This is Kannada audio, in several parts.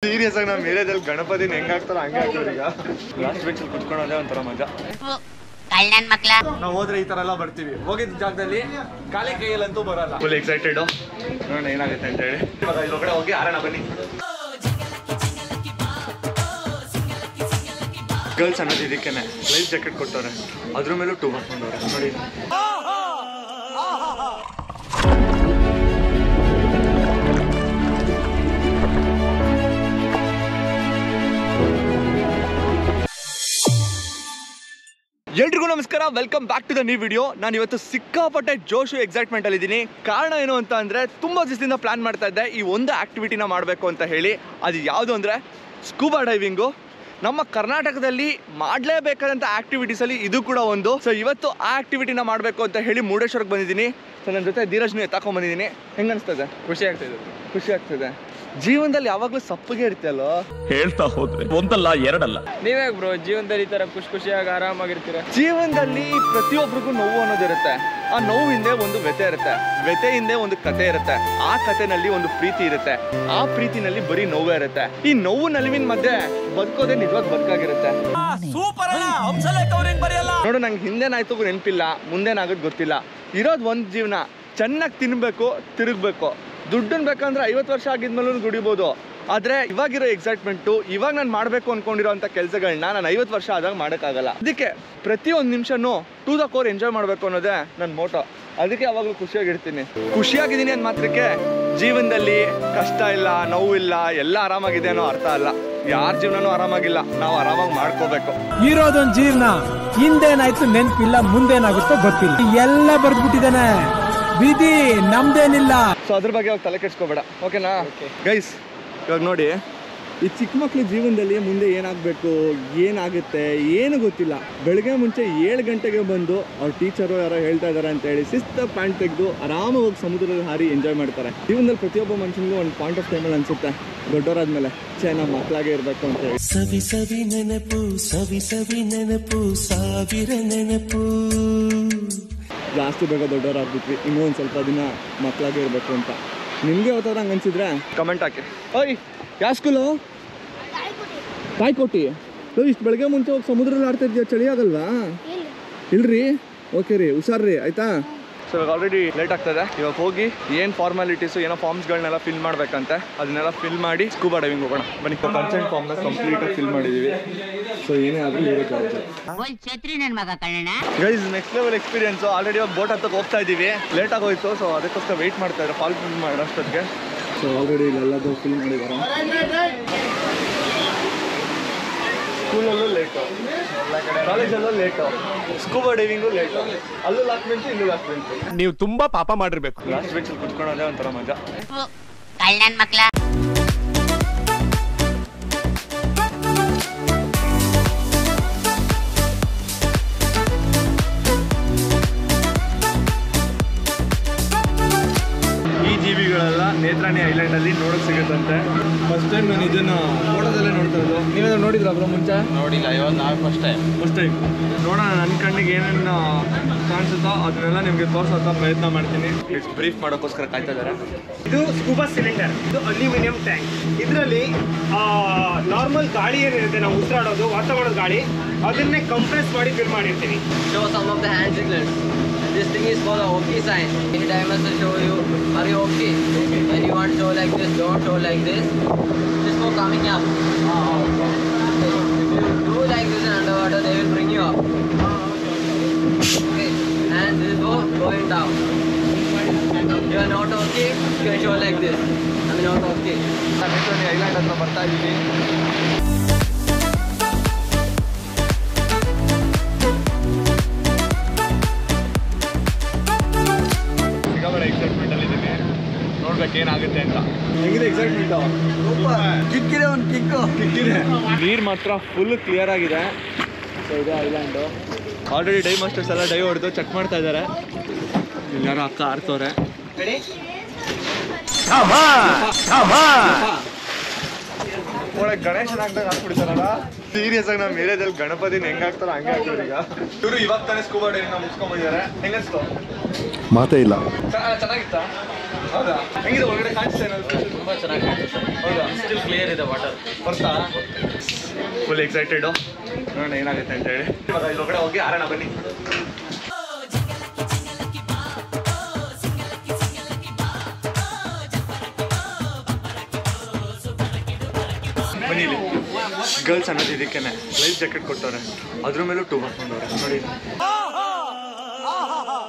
ಸೀರಿಯಸ್ ಆಗಿ ನಮ್ಮ ಏರಿಯಾದಲ್ಲಿ ಗಣಪತಿನ ಹೆಂಗ್ ಆಗ್ತಾರೋ ಹಂಗೆ ಆಗ್ತಾರೆ ಈಗ. ಲಾಸ್ಟ್ ಬೆಂಚಲ್ಲಿ ಕುತ್ಕೊಳ್ಳೋದೇ ಒಂಥರ ಮಜಾ. ನಾವು ಹೋದ್ರೆ ಈ ತರ ಎಲ್ಲ ಬರ್ತೀವಿ. ಹೋಗಿದ್ದ ಜಾಗದಲ್ಲಿ ಖಾಲಿ ಕೈಯಲ್ಲಂತೂ ಬರಲ್ಲ. ಫುಲ್ ಎಕ್ಸೈಟೆಡ್ ನೋಡೋಣ ಏನಾಗುತ್ತೆ ಅಂತ ಹೇಳಿ. ಇವಾಗ ಇಲ್ಲೊಗಡೆ ಹೋಗಿ ಆರೋಣ ಬನ್ನಿ. ಗರ್ಲ್ಸ್ ಅನ್ನೋದು ಇದಕ್ಕೇನೆ ಲೈಫ್ ಜಾಕೆಟ್ ಕೊಟ್ಟವ್ರೆ, ಅದ್ರ ಮೇಲೂ ಟೂ ಹಾಕೊಂಡವ್ರೆ ನೋಡಿ. ಎಲ್ರಿಗೂ ನಮಸ್ಕಾರ, welcome back to the new video. ನಾನು ಇವತ್ತು ಸಿಕ್ಕಾಪಟ್ಟೆ ಜೋಶು ಎಕ್ಸೈಟ್ಮೆಂಟ್ ಅಲ್ಲಿ ಇದ್ದೀನಿ. ಕಾರಣ ಏನು ಅಂತ ಅಂದ್ರೆ, ತುಂಬಾ ದಿವಸದಿಂದ ಪ್ಲಾನ್ ಮಾಡ್ತಾ ಇದ್ದೆ ಈ ಒಂದು ಆಕ್ಟಿವಿಟಿನ ಮಾಡಬೇಕು ಅಂತ ಹೇಳಿ. ಅದು ಯಾವುದು ಅಂದ್ರೆ ಸ್ಕೂಬಾ ಡೈವಿಂಗು. ನಮ್ಮ ಕರ್ನಾಟಕದಲ್ಲಿ ಮಾಡಲೇಬೇಕಾದಂಥ ಆಕ್ಟಿವಿಟೀಸಲ್ಲಿ ಇದು ಕೂಡ ಒಂದು. ಸೊ ಇವತ್ತು ಆ ಆಕ್ಟಿವಿಟಿನ ಮಾಡಬೇಕು ಅಂತ ಹೇಳಿ ಮುರುಡೇಶ್ವರಕ್ಕೆ ಬಂದಿದ್ದೀನಿ. ಸೊ ನನ್ನ ಜೊತೆ ಧೀರಜ್ನು ಎತ್ತಾಕೊಂಡ್ ಬಂದಿದ್ದೀನಿ. ಹೆಂಗ ಅನಿಸ್ತದೆ? ಖುಷಿ ಆಗ್ತಿದೆ. ಜೀವನದಲ್ಲಿ ಯಾವಾಗಲೂ ಸಪ್ಪಗೆ ಇರ್ತಲ್ಲೋ, ಹೇಳ್ತಾ ಹೋದ್ರೆ ಒಂದಲ್ಲ ಎರಡಲ್ಲ. ನೀವೇ ಬ್ರೋ ಜೀವನದಲ್ಲಿ ಈ ತರ ಖುಷಿಯಾಗಿ ಆರಾಮಾಗಿರ್ತೀರ. ಜೀವನದಲ್ಲಿ ಪ್ರತಿಯೊಬ್ಬರಿಗೂ ನೋವು ಅನ್ನೋದಿರುತ್ತೆ. ಆ ನೋವು ಹಿಂದೆ ಒಂದು ವ್ಯಥೆ ಇರುತ್ತೆ, ವ್ಯಥೆ ಹಿಂದೆ ಒಂದು ಕತೆ ಇರುತ್ತೆ, ಆ ಕತೆನಲ್ಲಿ ಒಂದು ಪ್ರೀತಿ ಇರುತ್ತೆ, ಆ ಪ್ರೀತಿನಲ್ಲಿ ಬರೀ ನೋವೇ ಇರುತ್ತೆ. ಈ ನೋವು ನಲಿವಿನ ಮಧ್ಯೆ ಬದುಕೋದೇ ನಿಜವಾದ ಬದುಕಾಗಿರುತ್ತೆ. ನೋಡು, ನಂಗೆ ಹಿಂದೇನಾಯ್ತು ನೆನಪಿಲ್ಲ, ಮುಂದೇನಾಗೋದು ಗೊತ್ತಿಲ್ಲ. ಇರೋದು ಒಂದು ಜೀವನ, ಚೆನ್ನಾಗಿ ತಿನ್ಬೇಕು, ತಿರುಗಬೇಕು. ದುಡ್ಡನ್ನು ಬೇಕಂದ್ರೆ 50 ವರ್ಷ ಆಗಿದ್ಮೇಲೂ ದುಡಿಬೋದು. ಆದರೆ ಇವಾಗಿರೋ ಎಕ್ಸೈಟ್ಮೆಂಟು, ಇವಾಗ ನಾನು ಮಾಡಬೇಕು ಅಂದ್ಕೊಂಡಿರೋ ಅಂಥ ಕೆಲಸಗಳನ್ನ ನಾನು 50 ವರ್ಷ ಆದಾಗ ಮಾಡೋಕ್ಕಾಗಲ್ಲ. ಅದಕ್ಕೆ ಪ್ರತಿಯೊಂದು ನಿಮಿಷನೂ ಟು ದ ಕೋರ್ ಎಂಜಾಯ್ ಮಾಡಬೇಕು ಅನ್ನೋದೇ ನನ್ನ ಮೋಟೋ. ಅದಕ್ಕೆ ಯಾವಾಗಲೂ ಖುಷಿಯಾಗಿರ್ತೀನಿ. ಖುಷಿಯಾಗಿದ್ದೀನಿ ಅಂದ ಮಾತ್ರಕ್ಕೆ ಜೀವನದಲ್ಲಿ ಕಷ್ಟ ಇಲ್ಲ, ನೋವು ಇಲ್ಲ, ಎಲ್ಲ ಆರಾಮಾಗಿದೆ ಅನ್ನೋ ಅರ್ಥ ಅಲ್ಲ. ಯಾರ ಜೀವನನೂ ಆರಾಮಾಗಿಲ್ಲ, ನಾವು ಆರಾಮಾಗಿ ಮಾಡ್ಕೋಬೇಕು. ಇರೋದೊಂದು ಜೀವನ, ಹಿಂದೇನಾಯ್ತು ನೆನಪಿಲ್ಲ, ಮುಂದೇನಾಗುತ್ತೋ ಗೊತ್ತಿಲ್ಲ, ಎಲ್ಲ ಬರ್ದ್ಬಿಟ್ಟಿದ್ದಾನೆ. ವಿಧಿ ನಮ್ದೇನಿಲ್ಲ. ಸೊ ಅದ್ರ ಬಗ್ಗೆ ಅವಾಗ ತಲೆ ಕೆಡ್ಸ್ಕೋಬೇಡ, ಓಕೆನಾ ಗೈಸ್? ಇವಾಗ ನೋಡಿ, ಈ ಚಿಕ್ಕ ಮಕ್ಳ ಜೀವನದಲ್ಲಿ ಮುಂದೆ ಏನಾಗಬೇಕು, ಏನಾಗುತ್ತೆ ಏನು ಗೊತ್ತಿಲ್ಲ. ಬೆಳಗ್ಗೆ ಮುಂಚೆ 7 ಗಂಟೆಗೆ ಬಂದು ಅವ್ರ ಟೀಚರು ಯಾರೋ ಹೇಳ್ತಾ ಇದ್ದಾರೆ ಅಂತ ಹೇಳಿ ಶಿಸ್ತ ಪ್ಯಾಂಟ್ ತೆಗೆದು ಆರಾಮಾಗಿ ಹೋಗಿ ಸಮುದ್ರದಲ್ಲಿ ಹಾರಿ ಎಂಜಾಯ್ ಮಾಡ್ತಾರೆ. ಜೀವನದಲ್ಲಿ ಪ್ರತಿಯೊಬ್ಬ ಮನುಷ್ಯನಿಗೂ ಒಂದು ಪಾಯಿಂಟ್ ಆಫ್ ಟೈಮಲ್ಲಿ ಅನ್ಸುತ್ತೆ, ದೊಡ್ಡವರಾದ್ಮೇಲೆ ನಮ್ಮ ಮಕ್ಕಳಾಗೆ ಇರಬೇಕು ಅಂತ ಹೇಳಿ. ಸವಿ ಸವಿ ನೆನಪು, ಸವಿ ಸವಿ ನೆನಪು, ಸಾವಿರ ನೆನಪು. ಜಾಸ್ತಿ ಬೇಗ ದೊಡ್ಡವರಾಗ್ಬಿಟ್ವಿ, ಇನ್ನೂ ಒಂದು ಸ್ವಲ್ಪ ದಿನ ಮಕ್ಕಳಾಗೆ ಇರಬೇಕು ಅಂತ. ನಿಮಗೆ ಯಾವತ್ತಾರ ಹಂಗೆ ಅನ್ಸಿದ್ರೆ ಕಮೆಂಟ್ ಹಾಕಿ. ಓಯ್, ಯಾವ ಸ್ಕೂಲು? ತಾಯ್ಕೋಟಿ. ಇಷ್ಟು ಬೆಳಗ್ಗೆ ಮುಂಚೆ ಹೋಗಿ ಸಮುದ್ರದಲ್ಲಿ ಆಡ್ತಾ ಇದೆಯಾ? ಚಳಿ ಆಗಲ್ವಾ? ಇಲ್ರಿ, ಓಕೆ ರೀ, ಹುಷಾರ್ರಿ, ಆಯ್ತಾ? ಸೊ ಇವಾಗ ಆಲ್ರೆಡಿ ಲೇಟ್ ಆಗ್ತದೆ. ಇವಾಗ ಹೋಗಿ ಏನು ಫಾರ್ಮಾಲಿಟೀಸು, ಏನೋ ಫಾರ್ಮ್ಸ್ಗಳನ್ನೆಲ್ಲ ಫಿಲ್ ಮಾಡಬೇಕಂತೆ. ಅದನ್ನೆಲ್ಲ ಫಿಲ್ ಮಾಡಿ ಸ್ಕೂಬಾ ಡೈವಿಂಗ್ ಹೋಗೋಣ ಬನ್ನಿ. ಕನ್ಸೆಂಟ್ ಫಾರ್ಮ್ನ ಕಂಪ್ಲೀಟಾಗಿ ಫಿಲ್ ಮಾಡಿದ್ದೀವಿ. ಸೊ ಏನೇ ಆದರೂ ಇರೋ guys, next level experience. Already ಇವಾಗ ಬೋಟ್ ಹತ್ತಕ್ಕೆ ಹೋಗ್ತಾ ಇದ್ದೀವಿ. ಲೇಟ್ ಆಗೋಯ್ತು, ಸೊ ಅದಕ್ಕೋಸ್ಕರ ವೆಯ್ಟ್ ಮಾಡ್ತಾ ಇದ್ದಾರೆ ಫಾಲ್ ಫಿಲ್ ಮಾಡೋಷ್ಟೊತ್ತಿಗೆ. ಸೊ ಆಲ್ರೆಡಿ ಇಲ್ಲೆಲ್ಲದು ಫಿಲ್ ಮಾಡಿದ್ದಾರೆ. ಸ್ಕೂಲಲ್ಲೂ ಲೇಟು, ಕಾಲೇಜಲ್ಲೂ ಲೇಟು, ಸ್ಕೂಬಾ ಡೈವಿಂಗು ಲೇಟು. ಅಲ್ಲೂ ಲಾಸ್ಟ್ ಬೆಂಚು, ಇಲ್ಲೂ ಲಾಸ್ಟ್ ಬೆಂಚು. ನೀವು ತುಂಬಾ ಪಾಪ ಮಾಡಿರ್ಬೇಕು. ಲಾಸ್ಟ್ ಬೆಂಚಲ್ಲಿ ಕುತ್ಕೊಳ್ಳೋದೇ ಒಂಥರ ಮಜಾ. ಈ ಜೀವಿಗಳೆಲ್ಲ ನೇತ್ರಾಣಿ ಐಲ್ಯಾಂಡಲ್ಲಿ ನೋಡೋಕೆ ಸಿಗುತ್ತಂತೆ. ಫಸ್ಟ್ ಟೈಮ್ ನಾನು ಇದನ್ನು ಫೋಟೋದಲ್ಲೇ ನೋಡ್ತಾ ಇದ್ದು. ನೀವೇನಾದ್ರು ನೋಡಿದ್ರ ಬ್ರೋ ಮುಂಚೆ? ನೋಡಿಲ್ಲ, ಇವಾಗ ನಾವು ಫಸ್ಟ್ ಟೈಮ್ ನೋಡೋಣ. ನನ್ನ ಕಣ್ಣಿಗೆ ಏನೇನು ಕಾಣಿಸುತ್ತೋ ಅದನ್ನೆಲ್ಲ ನಿಮಗೆ ತೋರಿಸೋ ಪ್ರಯತ್ನ ಮಾಡ್ತೀನಿ. ಬ್ರೀಫ್ ಮಾಡೋಕ್ಕೋಸ್ಕರ ಕಾಯ್ತಾ ಇದ್ದಾರೆ. ಇದು ಸ್ಕೂಬಾ ಸಿಲಿಂಡರ್, ಇದು ಅಲ್ಯೂಮಿನಿಯಂ ಟ್ಯಾಂಕ್. ಇದರಲ್ಲಿ ನಾರ್ಮಲ್ ಗಾಳಿ ಏನಿರುತ್ತೆ, ನಾವು ಉಸಿರಾಡೋದು ವಾತಾವರಣದ ಗಾಳಿ, ಅದನ್ನೇ ಕಂಪ್ರೆಸ್ ಮಾಡಿ ಫಿಲ್ ಮಾಡಿರ್ತೀವಿ. Show some of the hand signals. This thing is called a okay sign. Many times will show you, are you okay? When you want to show like this, don't show like this. Just for coming up. If you do like this in underwater, they will bring you up. Okay. And this is for going down. If you are not okay, you can show like this. I mean not okay. Island ಹತ್ರ ಬರ್ತಾ ಇದ್ದೀವಿ. ಎಕ್ಸೈಟ್ಮೆಂಟ್ ಅಲ್ಲಿ ಇದ್ದೀನಿ, ನೋಡ್ಬೇಕು ಏನಾಗುತ್ತೆ ಅಂತ. ಹೆಂಗಿದೆ ಎಕ್ಸೈಟ್ಮೆಂಟ್? ಕಿಕ್ಕಿದೆ, ಒಂದು ಕಿಕ್ಕಿದೆ. ನೀರು ಮಾತ್ರ ಫುಲ್ ಕ್ಲಿಯರ್ ಆಗಿದೆ. ಸೊ ಇದು ಐಲ್ಯಾಂಡು. ಆಲ್ರೆಡಿ ಡೈ ಮಾಸ್ಟರ್ಸ್ ಎಲ್ಲ ಡೈ ಹೊಡೆದು ಚೆಕ್ ಮಾಡ್ತಾ ಇದ್ದಾರೆ. ಎಲ್ಲರೂ ಅಕ್ಕ ಆಡ್ತವ್ರೆ. ಒಳಗೆ ಗಣೇಶನ ಆಗ್ದಾಗ ಹಾಕ್ಬಿಡ್ತಾರಲ್ಲ. ಸೀರಿಯಸ್ ಆಗಿ ನಮ್ಮ ಏರಿಯಾದಲ್ಲಿ ಗಣಪತಿನ ಹೆಂಗ್ ಆಗ್ತಾರೋ ಹಂಗೆ ಆಗ್ತಾರೆ ಈಗ. ಇವರು ಇವಾಗ ತಾನೇ ಸ್ಕೂಬಾ ಡೈವಿಂಗ್ ಮುಗಿಸ್ಕೊಂಡ್ ಬಂದಿದ್ದಾರೆ. ಹೆಂಗನ್ಸ್ತು? ಮಾತೇ ಇಲ್ಲ. ಚೆನ್ನಾಗಿತ್ತಾ? ಹೌದಾ? ಹೆಂಗಿದೆ ಒಳಗಡೆ ಕಾಣಿಸ್ತಾ ತುಂಬ ಚೆನ್ನಾಗಿ ಕಾಣಿಸುತ್ತೆ. ಹೌದಾ? ಸ್ಟಿಲ್ ಕ್ಲಿಯರ್ ಇದೆ ವಾಟರ್. ಬರ್ತಾ ಫುಲ್ ಎಕ್ಸೈಟೆಡು ನೋಡೋಣ ಏನಾಗುತ್ತೆ ಅಂತ ಹೇಳಿ. ಇವಾಗ ಇಲ್ಲಿ ಒಳಗಡೆ ಹೋಗಿ ಆರೋಣ ಬನ್ನಿ. ಬನ್ನಿ ಇಲ್ಲಿ ಗರ್ಲ್ಸ್ ಅನ್ನೋದು ಇದಕ್ಕೇನೆ ಲೈಫ್ ಜಾಕೆಟ್ ಕೊಟ್ಟವ್ರೆ, ಅದ್ರ ಮೇಲೂ ಟೂಬ್ ಹಾಕೊಂಡವ್ರೆ ನೋಡಿ.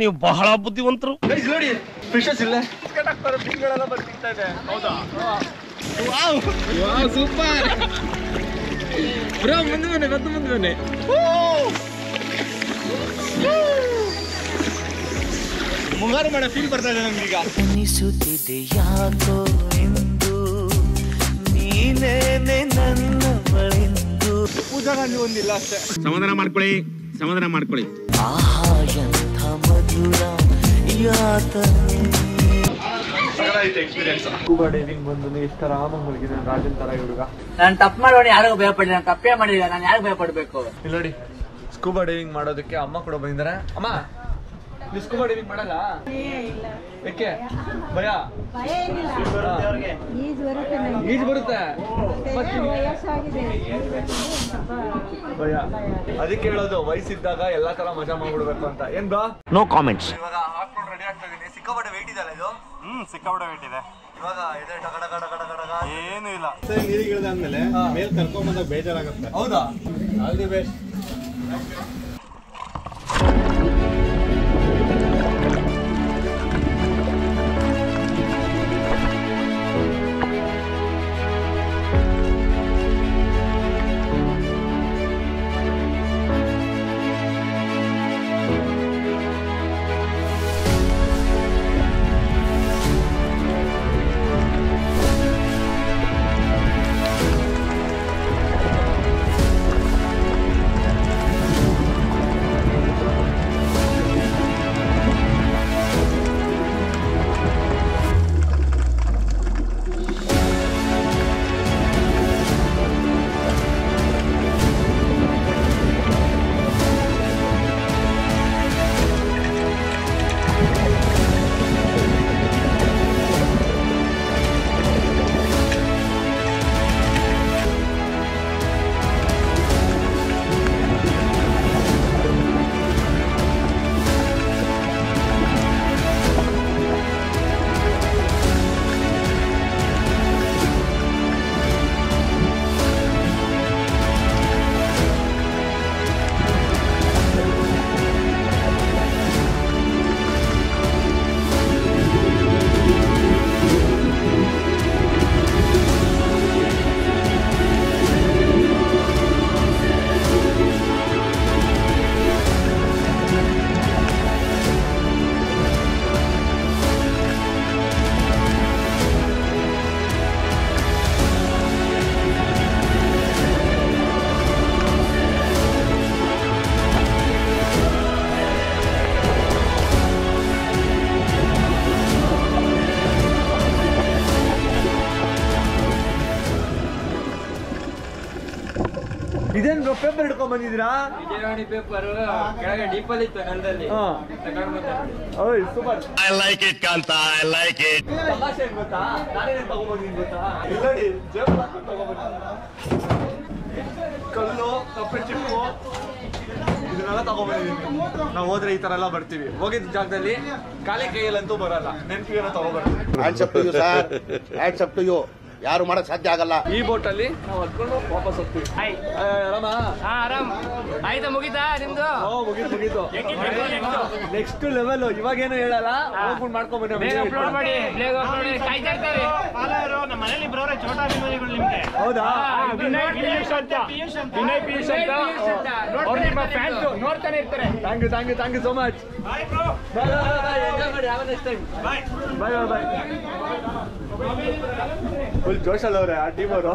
ನೀವು ಬಹಳ ಬುದ್ಧಿವಂತರು. ನೋಡಿ ಫಿಶಸ್ ಇಲ್ಲೇ ಹಾಕ್ತಾರೆ, ಫಿಶ್ಗಳೆಲ್ಲ ಬರ್ತಿರ್ತಾ ಇದೆ. ಹೌದಾ? ಸೂಪರ್ ಬ್ರೋ, ಮುಂದೆ ಬನ್ನಿ. ಮುಂಗಾರು ಮಾಡೋ ಫೀಲ್ ಬರ್ತಾ ಇದೆ ನಮ್ಗೀಗ. ಅನಿಸುತ್ತಿದೆ ಯಾಕೋ ಎಂದು ನೀನೇನೆ ನನ್ನವಳೆಂದು. ಪೂಜಾಗಾಂಧಿ ಒಂದಿಲ್ಲ ಅಷ್ಟೇ. ಸಮಾಧಾನ ಮಾಡ್ಕೊಳ್ಳಿ. ಆಹಾ ಎಂಥ ಮಧುರ ಯಾತನೆ. ಎಕ್ಸ್ಪೀರಿಯನ್ಸ್. ಸ್ಕೂಬಾ ಡೈವಿಂಗ್ ಬಂದು ಎಷ್ಟು ಆರಾಮಾಗಿ ಮಲಗಿದ್ದಾನೆ ರಾಜನ್ ತರ ಹುಡುಗ. ನಾನು ತಪ್ಪು ಮಾಡೋಣ, ಯಾರಿಗೂ ಭಯಪಡಿಲ್ಲ. ನಾನು ತಪ್ಪೇ ಮಾಡಿಲ್ಲ, ನಾನು ಯಾರು ಭಯಪಡಬೇಕು? ಇಲ್ಲಿ ನೋಡಿ ಸ್ಕೂಬಾ ಡೈವಿಂಗ್ ಮಾಡೋದಕ್ಕೆ ಅಮ್ಮ ಕೂಡ ಬಂದಿದ್ದಾರೆ. ಅಮ್ಮ ನೀವು ಸ್ಕೂಬಾ ಡೈವಿಂಗ್ ಮಾಡಲ್ಲ? ಯಾಕೆ ಭಯ? ಈಜು ಬರುತ್ತೆ ಭಯ. ಅದಕ್ಕೆ ಹೇಳೋದು ವಯಸ್ಸಿದ್ದಾಗ ಎಲ್ಲಾ ತರ ಮಜಾ ಮಾಡ್ಬಿಡ್ಬೇಕು ಅಂತ. ಏನ್ ಬಾ? No comments. ಇವಾಗ ಹಾಕೊಂಡು ರೆಡಿ ಆಗ್ತಾ ಇದೀನಿ. ಸಿಕ್ಕಾಪಟ್ಟೆ ವೆಯ್ಟ್ ಇದೆಲ್ಲ ಇದು. ಸಿಕ್ಕಾಪಟ್ಟೆ ವೇಟ್ ಇದೆ. ಇವಾಗ ಇದೆ ಏನು ಇಲ್ಲ. ನೀರಿಗೆ ಇಳಿದಾದ್ಮೇಲೆ ಮೇಲ್ ಕರ್ಕೊಂಡ್ ಬಂದಾಗ ಬೇಜಾರಾಗುತ್ತೆ. ಹೌದಾ? All the best. ಇದೇನ್ ಪೇಪರ್ ಹಿಡ್ಕೊಂಡ್ ಬಂದಿದ್ದೀರಾ? ವಿಜಯವಾಣಿ ಪೇಪರ್ ಕೆಳಗೆ ಡೀಪಲ್ ಇತ್ತು ನೆಲದಲ್ಲಿ. ಓಯ್ super. I like it Kantha, I like it. ತಮಾಷೆ ಏನ್ ಗೊತ್ತಾ? ನಾನೇನ್ ತಗೊಂಡ್ಬಂದಿದ್ದೀನಿ ಗೊತ್ತಾ? ಇಲ್ಲ ನೋಡಿ ಜೇಬ್ ಹಾಕೊಂಡು ತಗೊಂಡ್ಬಂದಿದ್ದೀನಿ. ಕಲ್ಲು, ಕಪ್ಪೆ ಚಿಪ್ಪು ಇದನ್ನೆಲ್ಲ ತಗೊಂಡ್ಬಂದಿದ್ದೀನಿ. ನಾವು ಹೋದ್ರೆ ಈ ತರ ಎಲ್ಲ ಬರ್ತೀವಿ. ಹೋಗಿದ್ದ ಜಾಗದಲ್ಲಿ ಖಾಲಿ ಕೈಯಲ್ಲಂತೂ ಬರಲ್ಲ, ನೆನಪಿಗೆಲ್ಲ ತಗೊಂಡ್ಬರ್ತೀವಿ. Hands up to you. ಯಾರು ಮಾಡಕ್ ಸಾಧ್ಯ ಆಗಲ್ಲ. ಈ ಬೋಟ್ ಅಲ್ಲಿ ನಾವು ಹತ್ಕೊಂಡು ವಾಪಸ್ ಹೋಗ್ತೀವಿ. ಆರಾಮ? ಆರಾಮ್ ಆಯ್ತಾ? ಮುಗಿತಾ ನಿಮ್ದು? ಮುಗೀತು. ನೆಕ್ಸ್ಟ್ ಲೆವೆಲ್ ಇವಾಗೇನು ಹೇಳಲ್ಲ, ಹೋಗ್ಬಿಟ್ಟು ಮಾಡ್ಕೊಂಡ್ ಬನ್ನಿ. ಅಪ್ಲೋಡ್ ಮಾಡಿ, ಕಾಯ್ತಾ ಇರ್ತಾರೆ. ನಮ್ಮ ಮನೇಲಿ ಇಬ್ಬರವರೇ ಛೋಟಾ ಅಭಿಮಾನಿಗಳು ನಿಮ್ಗೆ. ಹೌದಾ? ವಿನಯ್ ಪಿಯೂಷ್ ಅಂತ ಅವ್ರು ನಿಮ್ಮ ಫ್ಯಾನ್ಸ್ ನೋಡ್ತಾನೆ ಇರ್ತಾರೆ. Thank you so much. Bye. Full ಜೋಶಲ್ಲಿ ಅವ್ರೆ ಆ ಟೀಮ್ ಅವರು.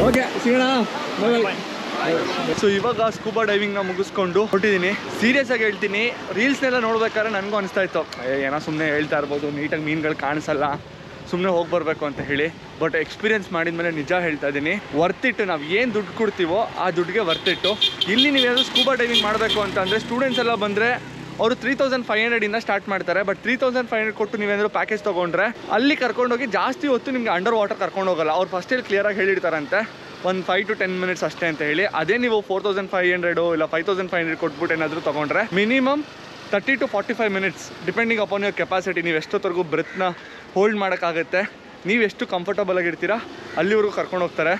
ಓಕೆ ಸಿಗೋಣ. ಸೊ ಇವಾಗ ಸ್ಕೂಬಾ ಡೈವಿಂಗ್ ನ ಮುಗಿಸ್ಕೊಂಡು ಹೊಟ್ಟಿದ್ದೀನಿ. ಸೀರಿಯಸ್ ಆಗಿ ಹೇಳ್ತೀನಿ, ರೀಲ್ಸ್ನೆಲ್ಲ ನೋಡ್ಬೇಕಾದ್ರೆ ನನಗೂ ಅನಿಸ್ತಾ ಇತ್ತು ಏನೋ ಸುಮ್ಮನೆ ಹೇಳ್ತಾ ಇರ್ಬೋದು, ನೀಟಾಗಿ ಮೀನುಗಳು ಕಾಣಿಸಲ್ಲ, ಸುಮ್ಮನೆ ಹೋಗಿ ಬರಬೇಕು ಅಂತ ಹೇಳಿ. ಬಟ್ ಎಕ್ಸ್ಪೀರಿಯನ್ಸ್ ಮಾಡಿದ್ಮೇಲೆ ನಿಜ ಹೇಳ್ತಾ ಇದ್ದೀನಿ, ವರ್ತ್ ಇಟ್ಟು. ನಾವು ಏನು ದುಡ್ಡು ಕೊಡ್ತೀವೋ ಆ ದುಡ್ಡಿಗೆ ವರ್ತ್ ಇಟ್ಟು. ಇಲ್ಲಿ ನೀವೇನಾದರೂ ಸ್ಕೂಬಾ ಡೈವಿಂಗ್ ಮಾಡಬೇಕು ಅಂತಂದರೆ ಸ್ಟೂಡೆಂಟ್ಸ್ ಎಲ್ಲ ಬಂದರೆ ಅವರು 3500 ಸ್ಟಾರ್ಟ್ ಮಾಡ್ತಾರೆ. ಬಟ್ 3500 ಕೊಟ್ಟು ನೀವೇನಾದರೂ ಪ್ಯಾಕೇಜ್ ತೊಗೊಂಡ್ರೆ ಅಲ್ಲಿ ಕರ್ಕೊಂಡೋಗಿ ಜಾಸ್ತಿ ಹೊತ್ತು ನಿಮಗೆ ಅಂಡರ್ ವಾಟರ್ ಕರ್ಕೊಂಡು ಹೋಗಲ್ಲ. ಅವ್ರು ಫಸ್ಟಲ್ಲಿ ಕ್ಲಿಯರಾಗಿ ಹೇಳಿರ್ತಾರಂತೆ ಒಂದು 5 to 10 minutes ಅಷ್ಟೇ ಅಂತ ಹೇಳಿ. ಅದೇ ನೀವು 4500 ಇಲ್ಲ 5500 ಕೊಟ್ಬಿಟ್ಟು ಏನಾದರೂ ತೊಗೊಂಡ್ರೆ minimum 30 to 45 minutes depending upon your capacity. ನೀವು ಎಷ್ಟೊತ್ತವರೆಗೂ ಬ್ರೆತ್ನ ಹೋಲ್ಡ್ ಮಾಡೋಕ್ಕಾಗುತ್ತೆ, ನೀವು ಎಷ್ಟು ಕಂಫರ್ಟಬಲ್ ಆಗಿರ್ತೀರಾ ಅಲ್ಲಿವರೆಗೂ ಕರ್ಕೊಂಡು ಹೋಗ್ತಾರೆ.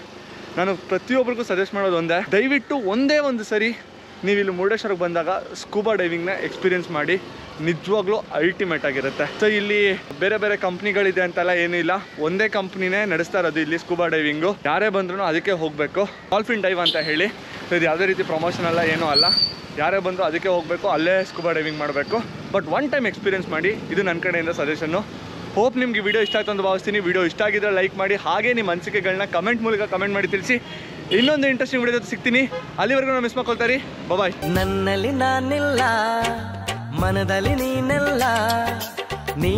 ನಾನು ಪ್ರತಿಯೊಬ್ಬರಿಗೂ ಸಜೆಸ್ಟ್ ಮಾಡೋದು ಒಂದೇ, ದಯವಿಟ್ಟು ಒಂದೇ ಒಂದು ಸರಿ ನೀವು ಇಲ್ಲಿ ಮುರುಡೇಶ್ವರಕ್ಕೆ ಬಂದಾಗ ಸ್ಕೂಬಾ ಡೈವಿಂಗ್ನ ಎಕ್ಸ್ಪೀರಿಯನ್ಸ್ ಮಾಡಿ. ನಿಜವಾಗ್ಲೂ ಅಲ್ಟಿಮೇಟ್ ಆಗಿರುತ್ತೆ. ಸೊ ಇಲ್ಲಿ ಬೇರೆ ಬೇರೆ ಕಂಪ್ನಿಗಳಿದೆ ಅಂತೆಲ್ಲ ಏನೂ ಇಲ್ಲ, ಒಂದೇ ಕಂಪ್ನಿನೇ ನಡೆಸ್ತಾ ಇರೋದು ಇಲ್ಲಿ ಸ್ಕೂಬಾ ಡೈವಿಂಗು. ಯಾರೇ ಬಂದ್ರೂ ಅದಕ್ಕೆ ಹೋಗಬೇಕು, ಡಾಲ್ಫಿನ್ ಡೈವ್ ಅಂತ ಹೇಳಿ. ಸೊ ಇದು ಯಾವುದೇ ರೀತಿ ಪ್ರಮೋಷನ್ ಎಲ್ಲ ಏನೂ ಅಲ್ಲ, ಯಾರೇ ಬಂದರೂ ಅದಕ್ಕೆ ಹೋಗಬೇಕು, ಅಲ್ಲೇ ಸ್ಕೂಬಾ ಡೈವಿಂಗ್ ಮಾಡಬೇಕು. ಬಟ್ ಒನ್ ಟೈಮ್ ಎಕ್ಸ್ಪೀರಿಯನ್ಸ್ ಮಾಡಿ, ಇದು ನನ್ನ ಕಡೆಯಿಂದ ಸಜೆಷನ್ನು. ಹೋಪ್ ನಿಮಗೆ ವಿಡಿಯೋ ಇಷ್ಟ ಆಯ್ತು ಅಂತ ಭಾವಿಸ್ತೀನಿ. ವಿಡಿಯೋ ಇಷ್ಟ ಆಗಿದ್ರೆ ಲೈಕ್ ಮಾಡಿ, ಹಾಗೆ ನಿಮ್ಮ ಅನಿಸಿಕೆಗಳನ್ನ ಕಮೆಂಟ್ ಮೂಲಕ ಕಮೆಂಟ್ ಮಾಡಿ ತಿಳಿಸಿ. ಇನ್ನೊಂದು ಇಂಟ್ರೆಸ್ಟಿಂಗ್ ವಿಡಿಯೋ ಜೊತೆ ಸಿಗ್ತೀನಿ. ಅಲ್ಲಿವರೆಗೂ ನಾವು ಮಿಸ್ ಮಾಡ್ಕೊಳ್ತಾರೆ. ಬಾಯ್. ನನ್ನಲ್ಲಿ ನಾನಿಲ್ಲ, ಮನದಲ್ಲಿ ನೀನೆಲ್ಲ, ನೀ